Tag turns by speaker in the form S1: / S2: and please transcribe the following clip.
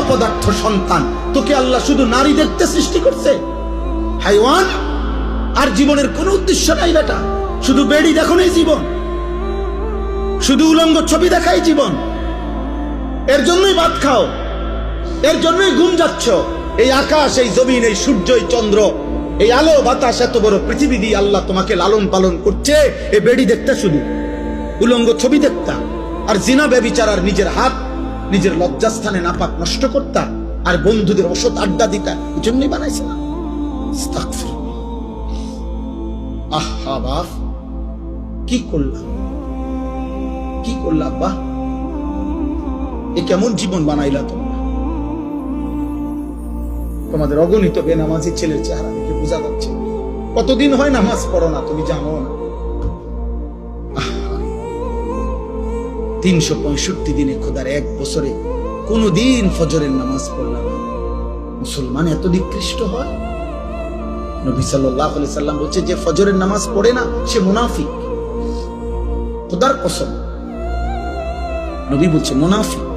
S1: অপদার্থ সন্তান, তোকে আল্লাহ শুধু নারী দেখতে সৃষ্টি করছে? হাইওয়ান। আর জীবনের কোনো উদ্দেশ্য নাই বেটা, শুধু বেড়ি দেখো নাই জীবন, শুধু উলঙ্গ ছবি দেখাই জীবন। এর জন্যই ভাত খাও, এর জন্যই ঘুম যাচ্ছ। এই আকাশ, এই জমিন, এই সূর্য, এই চন্দ্র, এই আলো বাতাস, এত বড় পৃথিবী দিয়ে আল্লাহ তোমাকে লালন পালন করছে এই বেড়ি দেখতে, শুধু উলঙ্গ ছবি দেখতা, আর জিনা ব্যভিচার, আর নিজের হাত নিজের লজ্জাস্থানে নাপাক নষ্ট করতা, আর বন্ধুদের অসৎ আড্ডা দিতা। এই জন্যই বানাইছে না? আস্তাগফিরুল্লাহ। আহা বাপ, কি করলাম, কি করলা আব্বা? এ কেমন জীবন বানাইলা তোমরা? তোমাদের অগণিত বেনামাজি ছেলের চেহারা দেখে বোঝা যাচ্ছে কতদিন হয় নামাজ পড়ো না, তুমি জানো না? 365 দিনে, খোদার এক বছরে কোনদিন ফজরের নামাজ পড়লাম না। মুসলমান এত নিকৃষ্ট হয়? নবী সাল্লাল্লাহু আলাইহি সাল্লাম বলছে, যে ফজরের নামাজ পড়ে না সে মুনাফিক। খোদার কসম, নবী বলছে মুনাফিক।